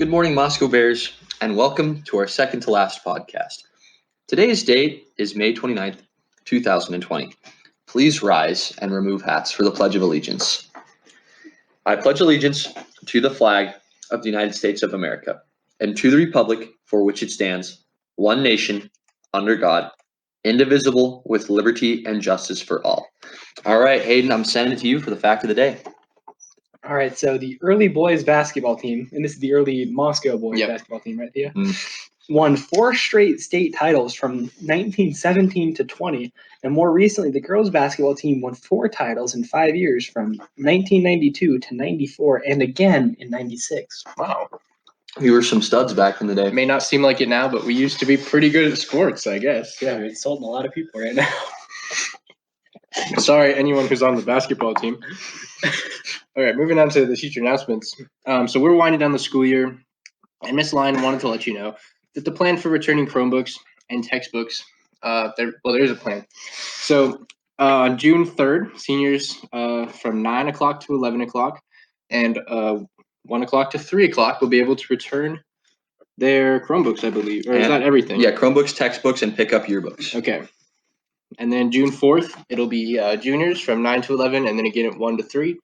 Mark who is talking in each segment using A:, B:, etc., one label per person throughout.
A: Good morning, Moscow Bears, and welcome to our second to last podcast. Today's date is May 29th, 2020. Please rise and remove hats for the Pledge of Allegiance. I pledge allegiance to the flag of the United States of America and to the republic for which it stands, one nation, under God, indivisible, with liberty and justice for all. All right, Hayden, I'm sending it to you for the fact of the day.
B: All right, so the early boys basketball team, and this is the early Moscow boys basketball team, right, Thea? Won 4 straight state titles from 1917 to 20, and more recently, the girls basketball team won 4 titles in 5 years from 1992 to 94, and again in 96.
C: Wow.
A: We were some studs back in the day.
C: It may not seem like it now, but we used to be pretty good at sports, I guess.
B: Yeah, we're insulting a lot of people right now.
C: Sorry, anyone who's on the basketball team. All right, moving on to the teacher announcements. So we're winding down the school year, and Miss Lyon wanted to let you know that the plan for returning Chromebooks and textbooks, there is a plan. So on June 3rd, seniors from 9 o'clock to 11 o'clock and 1 o'clock to 3 o'clock will be able to return their Chromebooks, I believe. Or is that everything?
A: Yeah, Chromebooks, textbooks, and pick up yearbooks.
C: Okay. And then June 4th, it'll be juniors from 9 to 11, and then again at 1 to 3.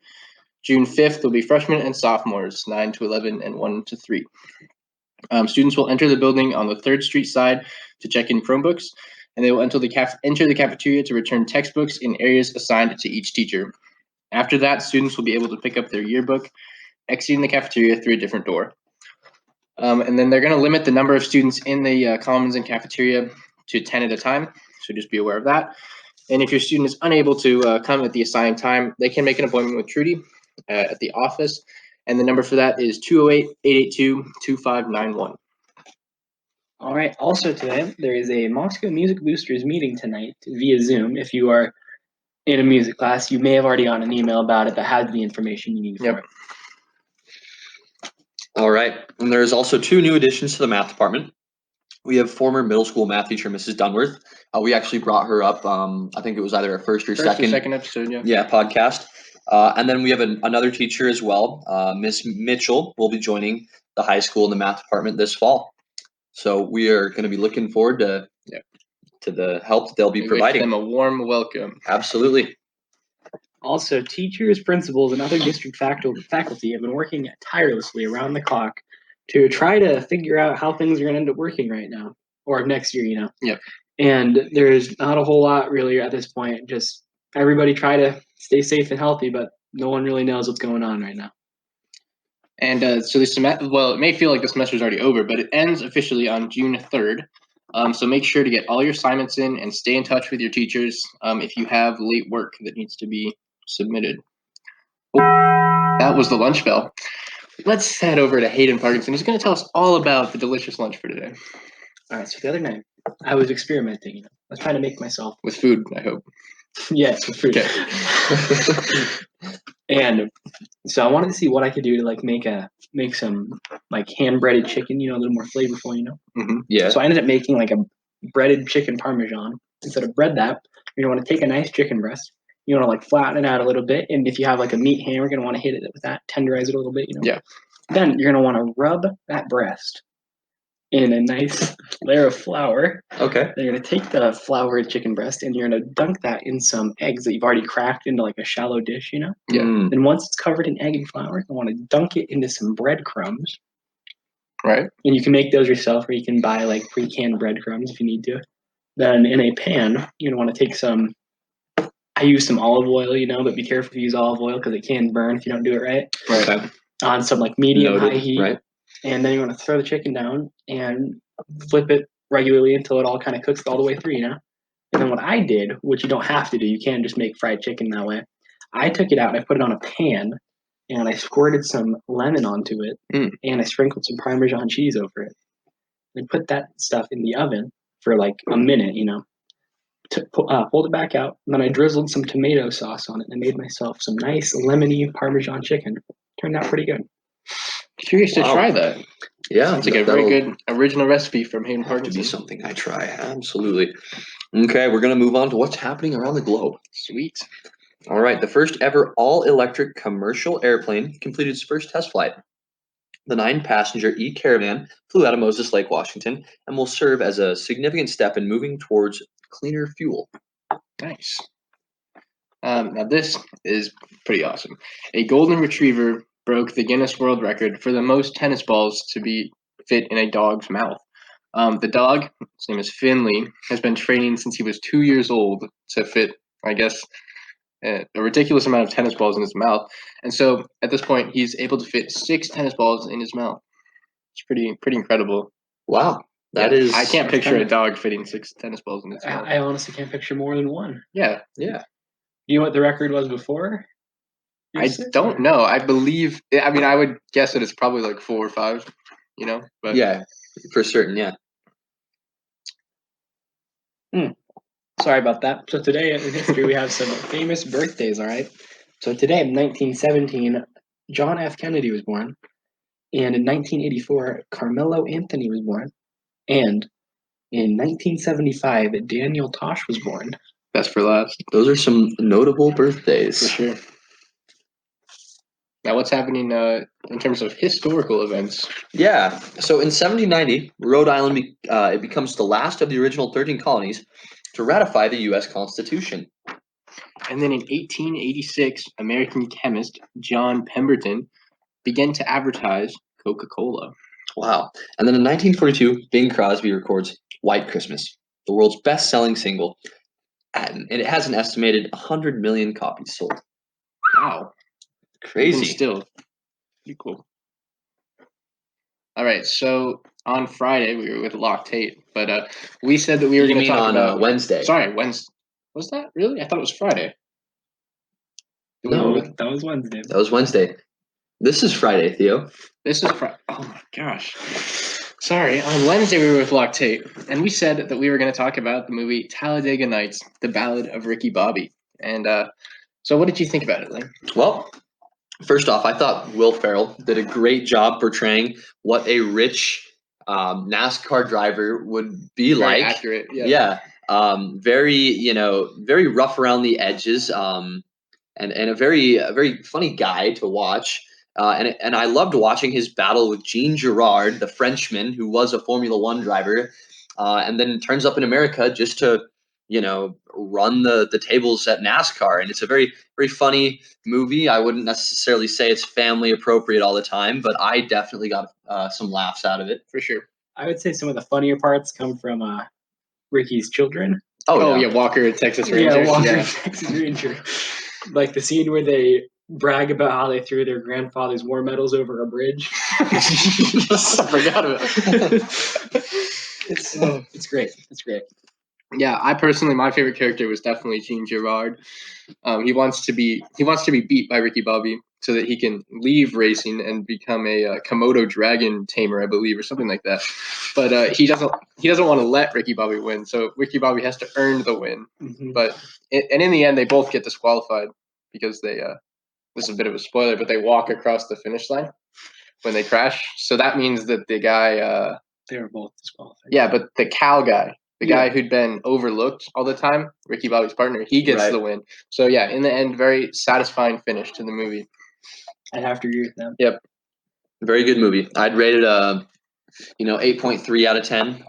C: June 5th will be freshmen and sophomores, 9 to 11 and 1 to 3. Students will enter the building on the 3rd Street side to check in Chromebooks, and they will enter the cafeteria to return textbooks in areas assigned to each teacher. After that, students will be able to pick up their yearbook, exiting the cafeteria through a different door. And then they're going to limit the number of students in the commons and cafeteria to 10 at a time, so just be aware of that. And if your student is unable to come at the assigned time, they can make an appointment with Trudy at the office, and the number for that is 208-882-2591.
B: All right, also today, there is a Moscow Music Boosters meeting tonight via Zoom. If you are in a music class, you may have already gotten an email about it that has the information you need for it.
A: All right, and there's also 2 new additions to the math department. We have former middle school math teacher, Mrs. Dunworth. We actually brought her up, I think it was either a first or second
C: episode,
A: podcast. And then we have another teacher as well. Miss Mitchell will be joining the high school in the math department this fall. So we are going to be looking forward to the help that they'll be providing.
C: Wish them a warm welcome.
A: Absolutely.
B: Also, teachers, principals, and other district faculty have been working tirelessly around the clock to try to figure out how things are going to end up working right now or next year,
C: Yep.
B: And there's not a whole lot really at this point. Just everybody try to stay safe and healthy, but no one really knows what's going on right now.
C: And so this semester, well, it may feel like the semester is already over, but it ends officially on June 3rd. So make sure to get all your assignments in and stay in touch with your teachers if you have late work that needs to be submitted. That was the lunch bell. Let's head over to Hayden Parkinson. He's going to tell us all about the delicious lunch for today.
B: All right, so the other night, I was experimenting. I was trying to make myself.
C: With food, I hope.
B: Yes, with food.
C: Okay.
B: And so I wanted to see what I could do to make some hand breaded chicken, a little more flavorful,
C: Mm-hmm.
A: Yeah.
B: So I ended up making a breaded chicken parmesan. Instead of bread that, you're going to want to take a nice chicken breast. You want to flatten it out a little bit, and if you have a meat hammer, you're going to want to hit it with that, tenderize it a little bit,
C: Yeah.
B: Then you're going to want to rub that breast in a nice layer of flour.
A: Okay.
B: Then you're going to take the floured chicken breast and you're going to dunk that in some eggs that you've already cracked into a shallow dish,
C: Yeah.
B: Then once it's covered in egg and flour, you want to dunk it into some breadcrumbs.
C: Right.
B: And you can make those yourself, or you can buy pre-canned breadcrumbs if you need to. Then in a pan, you're going to want to take I use some olive oil, but be careful to use olive oil because it can burn if you don't do it right.
C: Right.
A: Okay.
B: On some medium high heat.
A: Right.
B: And then you want to throw the chicken down and flip it regularly until it all kind of cooks all the way through, And then what I did, which you don't have to do, you can just make fried chicken that way. I took it out and I put it on a pan and I squirted some lemon onto it and I sprinkled some Parmesan cheese over it. And put that stuff in the oven for a minute, pulled it back out, and then I drizzled some tomato sauce on it, and I made myself some nice lemony Parmesan chicken. Turned out pretty good.
C: Curious to try that.
A: Yeah.
C: Sounds like a very good original recipe from Hayden Parkinson.
A: To be something I try. Absolutely. Okay, we're going to move on to what's happening around the globe.
C: Sweet.
A: All right, the first ever all-electric commercial airplane completed its first test flight. The 9-passenger E-Caravan flew out of Moses Lake, Washington, and will serve as a significant step in moving towards cleaner fuel.
C: Nice. Now this is pretty awesome. A golden retriever broke the Guinness World Record for the most tennis balls to be fit in a dog's mouth. The dog, his name is Finley, has been training since he was 2 years old to fit, I guess, a ridiculous amount of tennis balls in his mouth. And so at this point, he's able to fit 6 tennis balls in his mouth. It's pretty incredible.
A: Wow, that
C: Yeah,
A: is.
C: I can't picture a dog fitting 6 tennis balls in its mouth.
B: I honestly can't picture more than one.
C: Yeah,
A: Yeah.
B: You know what the record was before?
C: I don't know. I believe. I mean, I would guess that it's probably like 4 or 5. But
A: Yeah, for certain. Yeah.
B: Sorry about that. So today in history we have some famous birthdays, all right? So today in 1917, John F. Kennedy was born. And in 1984, Carmelo Anthony was born. And in 1975, Daniel Tosh was born.
C: best for last
A: Those are some notable
C: for
A: birthdays.
C: sure. Now, what's happening in terms of historical events?
A: Yeah. So in 1790, Rhode Island it becomes the last of the original 13 colonies to ratify the U.S. Constitution.
C: And then in 1886, American chemist John Pemberton began to advertise Coca-Cola.
A: Wow. And then in 1942, Bing Crosby records White Christmas, the world's best-selling single, and it has an estimated 100 million copies sold.
C: Wow. Even
A: Crazy.
C: still. Pretty cool. All right, so on Friday we were with Loctate, but we said that we were
A: You
C: going to
A: mean
C: talk
A: on
C: about
A: Wednesday?
C: Sorry, Wednesday. Was that really? I thought it was Friday.
A: No.
B: That was Wednesday.
A: That was Wednesday. This is Friday, Theo.
C: This is Friday. Oh my gosh. Sorry, on Wednesday we were with Loctate, and we said that we were going to talk about the movie Talladega Nights, The Ballad of Ricky Bobby. And so what did you think about it, Lane?
A: Well, first off, I thought Will Ferrell did a great job portraying what a rich NASCAR driver would be
C: Very
A: like.
C: accurate.
A: Yeah. Very, very rough around the edges, and a very funny guy to watch. And I loved watching his battle with Jean Girard, the Frenchman who was a Formula One driver, and then turns up in America just to, run the tables at NASCAR. And it's a very, very funny movie. I wouldn't necessarily say it's family appropriate all the time, but I definitely got some laughs out of it.
C: For sure.
B: I would say some of the funnier parts come from Ricky's children.
C: Oh yeah, Walker, Texas Ranger.
B: Yeah, Walker, Texas Ranger. Like the scene where they brag about how they threw their grandfather's war medals over a bridge.
C: I forgot about it.
B: It's great. It's great.
C: Yeah, I personally, my favorite character was definitely Jean Girard. He wants to be beat by Ricky Bobby so that he can leave racing and become a Komodo dragon tamer, I believe, or something like that. But he doesn't want to let Ricky Bobby win, so Ricky Bobby has to earn the win.
B: Mm-hmm.
C: But in the end, they both get disqualified because they. This is a bit of a spoiler, but they walk across the finish line when they crash. So that means that the guy.
B: They were both disqualified.
C: Yeah, but the Cal guy. The guy who'd been overlooked all the time, Ricky Bobby's partner, he gets the win. So yeah, in the end, very satisfying finish to the movie.
B: I'd have to agree with them.
A: Yep. Very good movie. I'd rate it 8.3 out of 10.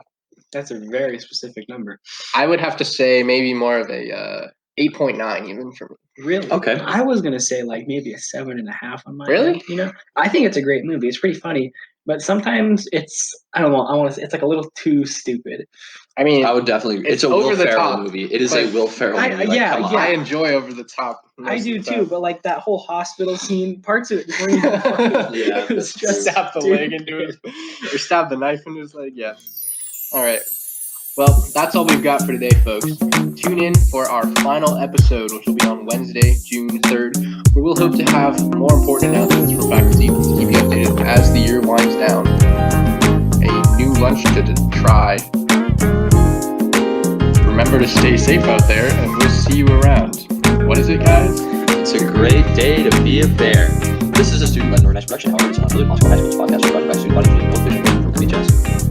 B: That's a very specific number.
C: I would have to say maybe more of a 8.9 even for me.
B: Really?
A: Okay.
B: I was gonna say like maybe a 7.5 on my
C: Really?
B: end, I think it's a great movie. It's pretty funny, but sometimes it's it's like a little too stupid.
C: I mean,
A: I would definitely. It's a
C: over
A: Will
C: the
A: Ferrell
C: top,
A: movie. It is a
C: but
A: Will Ferrell
B: I-
A: movie. Like,
B: yeah,
A: come on.
B: yeah.
C: I enjoy over the top.
B: I
C: most
B: do
C: of the
B: too,
C: time.
B: but like that whole hospital scene, parts of it just weren't even funny.
A: Yeah,
B: It was
A: that's
B: just
A: true.
C: Stab the leg into his, or stab the knife into his leg. Yeah. All right. Well, that's all we've got for today, folks. Tune in for our final episode, which will be on Wednesday, June 3rd, where we'll hope to have more important announcements from faculty to keep you updated as the year winds down. A new lunch to try. Remember to stay safe out there, and we'll see you around. What is it, guys?
A: It's a great day to be a bear. This is a student-led and organized production. However, it's not really Moscow High School's podcast. We're brought to you by student body team, no official from NHS.